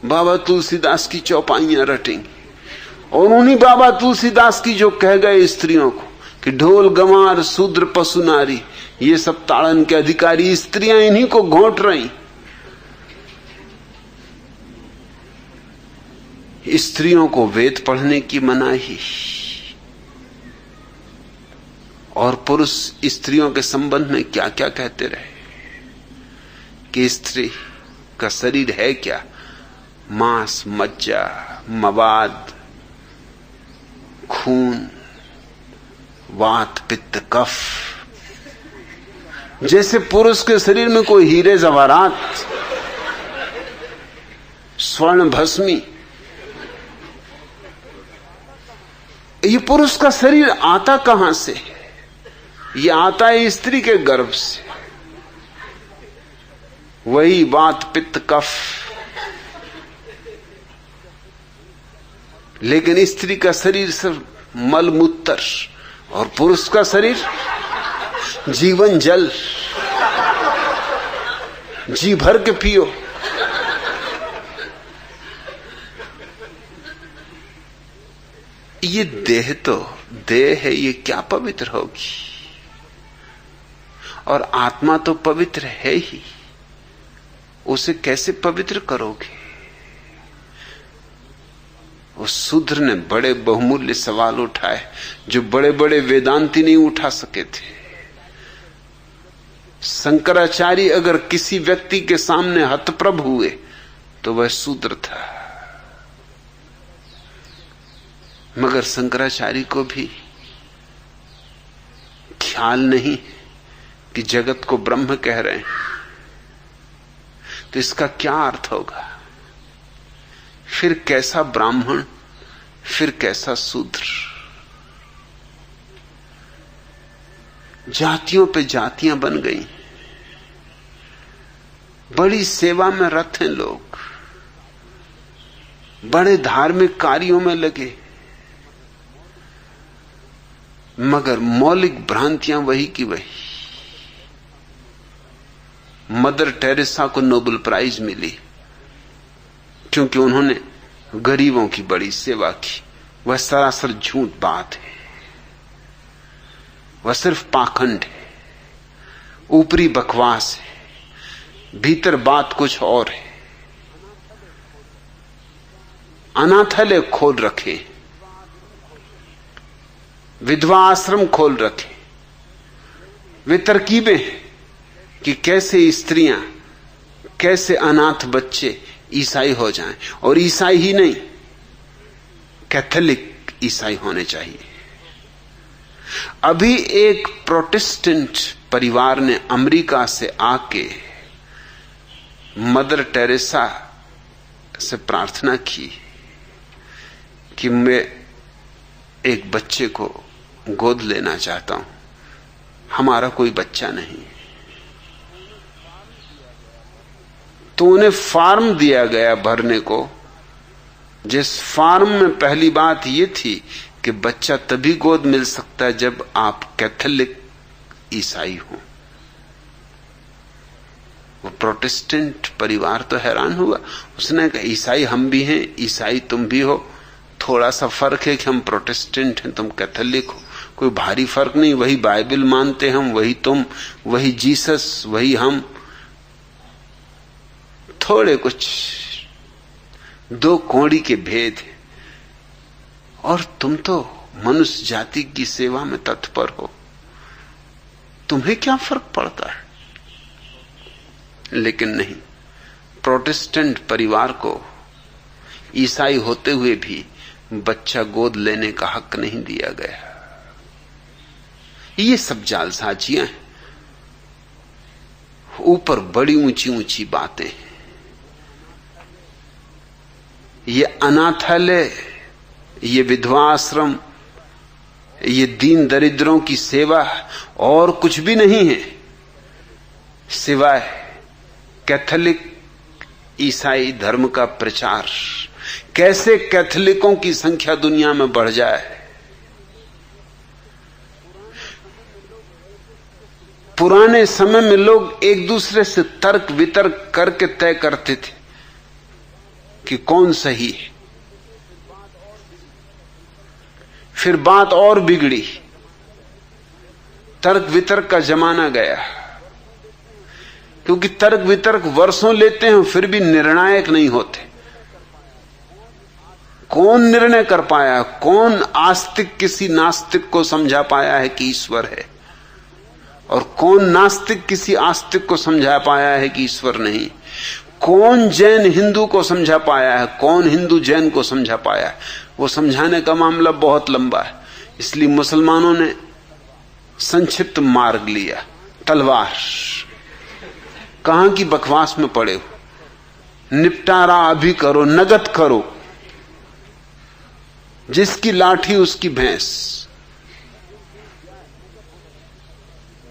बाबा तुलसीदास की चौपाइयां रटेंगी। और उन्हीं बाबा तुलसीदास की जो कह गए स्त्रियों को कि ढोल गंवार शूद्र पशु नारी, ये सब ताड़न के अधिकारी, स्त्रियां इन्हीं को घोंट रही। स्त्रियों को वेद पढ़ने की मनाही, और पुरुष स्त्रियों के संबंध में क्या क्या कहते रहे कि स्त्री का शरीर है क्या? मांस, मज्जा, मवाद, खून, वात, पित्त, कफ, जैसे पुरुष के शरीर में कोई हीरे जवाहरात, स्वर्ण भस्मी। ये पुरुष का शरीर आता कहां से? ये आता है स्त्री के गर्भ से। वही वात, पित्त, कफ। लेकिन स्त्री का शरीर सिर्फ मलमूत्र और पुरुष का शरीर जीवन जल। जी भर के पियो। ये देह तो देह है, ये क्या पवित्र होगी? और आत्मा तो पवित्र है ही, उसे कैसे पवित्र करोगे? उस शूद्र ने बड़े बहुमूल्य सवाल उठाए जो बड़े बड़े वेदांती नहीं उठा सके थे। शंकराचार्य अगर किसी व्यक्ति के सामने हतप्रभ हुए तो वह शूद्र था, मगर शंकराचार्य को भी ख्याल नहीं कि जगत को ब्रह्म कह रहे हैं, तो इसका क्या अर्थ होगा? फिर कैसा ब्राह्मण, फिर कैसा शूद्र? जातियों पे जातियां बन गई। बड़ी सेवा में रत हैं लोग, बड़े धार्मिक कार्यों में लगे, मगर मौलिक भ्रांतियां वही की वही। मदर टेरेसा को नोबेल प्राइज मिली क्योंकि उन्होंने गरीबों की बड़ी सेवा की। वह सरासर झूठ बात है, वह सिर्फ पाखंड है, ऊपरी बकवास है, भीतर बात कुछ और है। अनाथालय खोल रखे, विधवा आश्रम खोल रखे। वे तरकीबें हैं कि कैसे स्त्रियां, कैसे अनाथ बच्चे ईसाई हो जाएं, और ईसाई ही नहीं, कैथोलिक ईसाई होने चाहिए। अभी एक प्रोटेस्टेंट परिवार ने अमेरिका से आके मदर टेरेसा से प्रार्थना की कि मैं एक बच्चे को गोद लेना चाहता हूं, हमारा कोई बच्चा नहीं। तो उन्हें फॉर्म दिया गया भरने को, जिस फॉर्म में पहली बात यह थी कि बच्चा तभी गोद मिल सकता है जब आप कैथोलिक ईसाई हो। वो प्रोटेस्टेंट परिवार तो हैरान हुआ। उसने कहा ईसाई हम भी हैं, ईसाई तुम भी हो, थोड़ा सा फर्क है कि हम प्रोटेस्टेंट हैं, तुम कैथोलिक हो, कोई भारी फर्क नहीं। वही बाइबल मानते हम, वही तुम, वही जीसस, वही हम। थोड़े कुछ दो कौड़ी के भेद है, और तुम तो मनुष्य जाति की सेवा में तत्पर हो, तुम्हें क्या फर्क पड़ता है? लेकिन नहीं, प्रोटेस्टेंट परिवार को ईसाई होते हुए भी बच्चा गोद लेने का हक नहीं दिया गया। ये सब जालसाजियां हैं, ऊपर बड़ी ऊंची ऊंची बातें। ये अनाथालय, ये विधवा आश्रम, ये दीन दरिद्रों की सेवा और कुछ भी नहीं है सिवाय कैथोलिक ईसाई धर्म का प्रचार। कैसे कैथोलिकों की संख्या दुनिया में बढ़ जाए। पुराने समय में लोग एक दूसरे से तर्क वितर्क करके तय करते थे कि कौन सही है। फिर बात और बिगड़ी, तर्क वितर्क का जमाना गया, क्योंकि तर्क वितर्क वर्षों लेते हैं फिर भी निर्णायक नहीं होते। कौन निर्णय कर पाया, कौन आस्तिक किसी नास्तिक को समझा पाया है कि ईश्वर है, और कौन नास्तिक किसी आस्तिक को समझा पाया है कि ईश्वर नहीं। कौन जैन हिंदू को समझा पाया है, कौन हिंदू जैन को समझा पाया है, वो समझाने का मामला बहुत लंबा है, इसलिए मुसलमानों ने संक्षिप्त मार्ग लिया, तलवार। कहां की बकवास में पड़े हो, निपटारा अभी करो, नगद करो, जिसकी लाठी उसकी भैंस,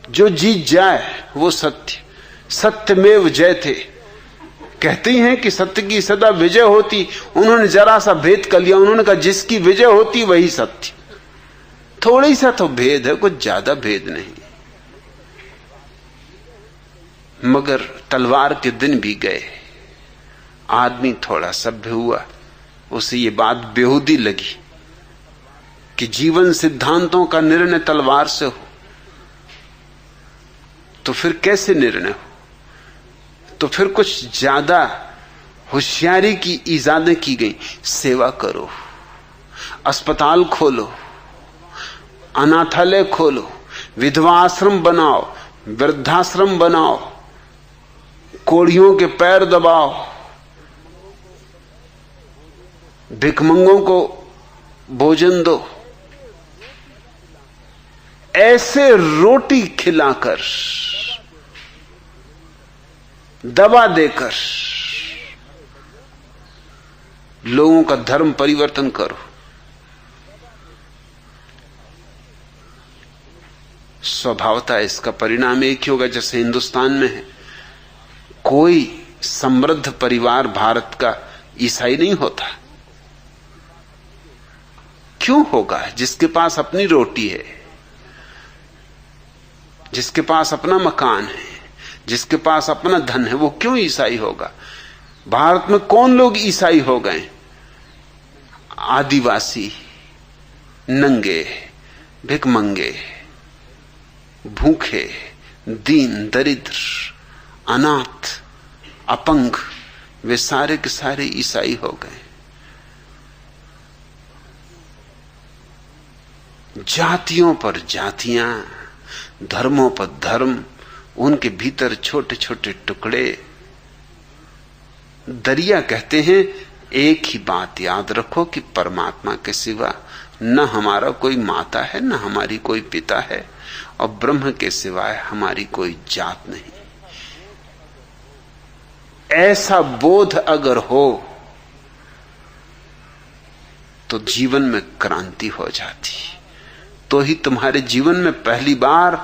जो जीत जाए वो सत्य। सत्यमेव जयते कहते हैं कि सत्य की सदा विजय होती। उन्होंने जरा सा भेद कर लिया, उन्होंने कहा जिसकी विजय होती वही सत्य। थोड़ी सा तो भेद है, कुछ ज्यादा भेद नहीं। मगर तलवार के दिन भी गए, आदमी थोड़ा सभ्य हुआ, उसे ये बात बेहूदी लगी कि जीवन सिद्धांतों का निर्णय तलवार से हो, तो फिर कैसे निर्णय हो? तो फिर कुछ ज्यादा होशियारी की इजादें की गई। सेवा करो, अस्पताल खोलो, अनाथालय खोलो, विधवा आश्रम बनाओ, वृद्धाश्रम बनाओ, कोढ़ियों के पैर दबाओ, भिखमंगों को भोजन दो। ऐसे रोटी खिलाकर, दवा देकर लोगों का धर्म परिवर्तन करो। स्वभावतः इसका परिणाम एक ही होगा, जैसे हिंदुस्तान में है, कोई समृद्ध परिवार भारत का ईसाई नहीं होता। क्यों होगा? जिसके पास अपनी रोटी है, जिसके पास अपना मकान है, जिसके पास अपना धन है, वो क्यों ईसाई होगा? भारत में कौन लोग ईसाई हो गए? आदिवासी, नंगे, भिखमंगे, भूखे, दीन दरिद्र, अनाथ, अपंग, वे सारे के सारे ईसाई हो गए। जातियों पर जातियां, धर्मों पर धर्म, उनके भीतर छोटे छोटे टुकड़े। दरिया कहते हैं एक ही बात याद रखो कि परमात्मा के सिवा न हमारा कोई माता है, न हमारी कोई पिता है, और ब्रह्म के सिवाय हमारी कोई जात नहीं। ऐसा बोध अगर हो तो जीवन में क्रांति हो जाती, तो ही तुम्हारे जीवन में पहली बार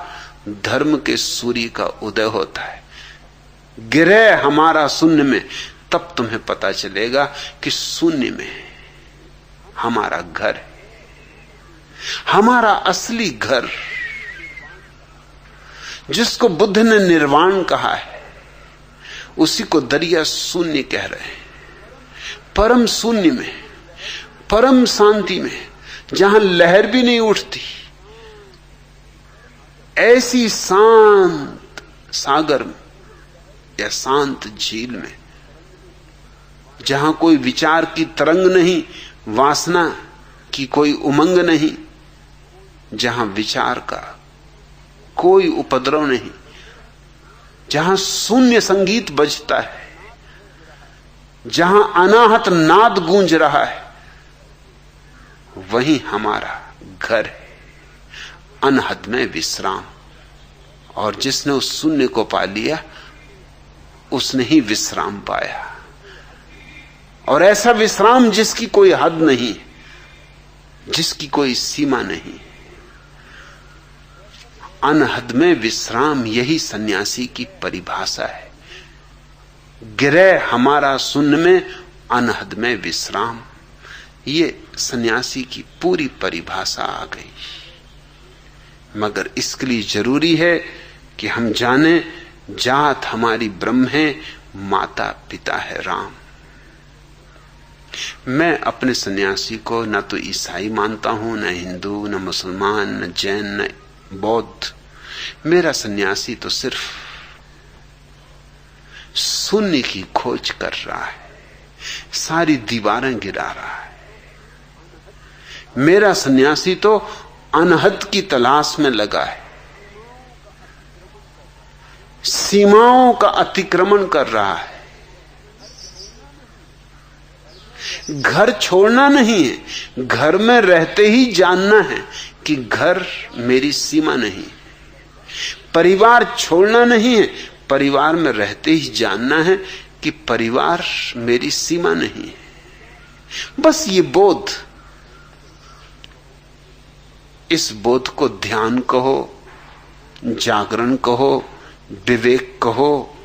धर्म के सूर्य का उदय होता है। गिरे हमारा शून्य में, तब तुम्हें पता चलेगा कि शून्य में हमारा घर है, हमारा असली घर, जिसको बुद्ध ने निर्वाण कहा है, उसी को दरिया शून्य कह रहे हैं। परम शून्य में, परम शांति में, जहां लहर भी नहीं उठती, ऐसी शांत सागर में या शांत झील में, जहां कोई विचार की तरंग नहीं, वासना की कोई उमंग नहीं, जहां विचार का कोई उपद्रव नहीं, जहां शून्य संगीत बजता है, जहां अनाहत नाद गूंज रहा है, वही हमारा घर है, अनहद में विश्राम। और जिसने उस शून्य को पा लिया, उसने ही विश्राम पाया। और ऐसा विश्राम जिसकी कोई हद नहीं, जिसकी कोई सीमा नहीं। अनहद में विश्राम, यही सन्यासी की परिभाषा है। गिरे हमारा शून्य में, अनहद में विश्राम, ये सन्यासी की पूरी परिभाषा आ गई। मगर इसके लिए जरूरी है कि हम जाने, जात हमारी ब्रह्म है, माता पिता है राम। मैं अपने सन्यासी को न तो ईसाई मानता हूं, न हिंदू, न मुसलमान, न जैन, न बौद्ध। मेरा सन्यासी तो सिर्फ शून्य की खोज कर रहा है, सारी दीवारें गिरा रहा है। मेरा सन्यासी तो अनहद की तलाश में लगा है, सीमाओं का अतिक्रमण कर रहा है। घर छोड़ना नहीं है, घर में रहते ही जानना है कि घर मेरी सीमा नहीं। परिवार छोड़ना नहीं है, परिवार में रहते ही जानना है कि परिवार मेरी सीमा नहीं है। बस ये बोध, इस बोध को ध्यान कहो, जागरण कहो, विवेक कहो,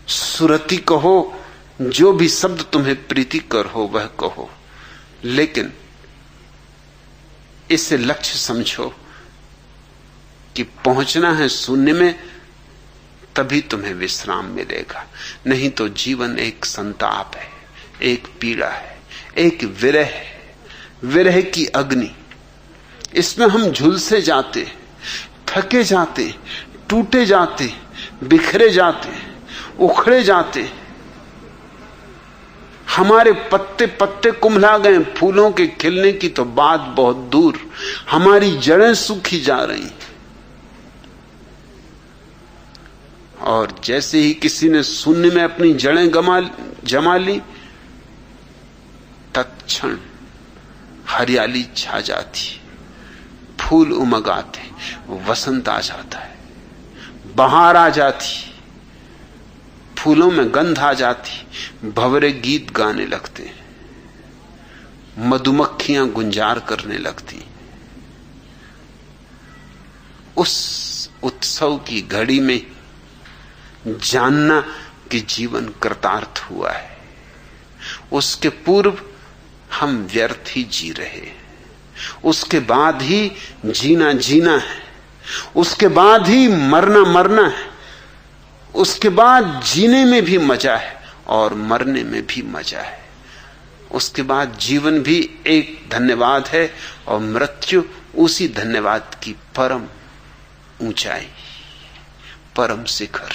सुरति कहो, जो भी शब्द तुम्हें प्रीतिकर हो वह कहो, लेकिन इसे लक्ष्य समझो कि पहुंचना है शून्य में, तभी तुम्हें विश्राम मिलेगा। नहीं तो जीवन एक संताप है, एक पीड़ा है, एक विरह है, विरह की अग्नि। इसमें हम झुलसे जाते, थके जाते, टूटे जाते, बिखरे जाते, उखड़े जाते। हमारे पत्ते पत्ते कुम्हला गए, फूलों के खिलने की तो बात बहुत दूर, हमारी जड़ें सूखी जा रही। और जैसे ही किसी ने शून्य में अपनी जड़ें जमा ली, तत्क्षण हरियाली छा जाती, फूल उमग आते, वसंत आ जाता है, बहार आ जाती, फूलों में गंध आ जाती, भंवरे गीत गाने लगते, मधुमक्खियां गुंजार करने लगती। उस उत्सव की घड़ी में जानना कि जीवन कृतार्थ हुआ है। उसके पूर्व हम व्यर्थ ही जी रहे हैं, उसके बाद ही जीना जीना है, उसके बाद ही मरना मरना है, उसके बाद जीने में भी मजा है और मरने में भी मजा है। उसके बाद जीवन भी एक धन्यवाद है और मृत्यु उसी धन्यवाद की परम ऊंचाई, परम शिखर।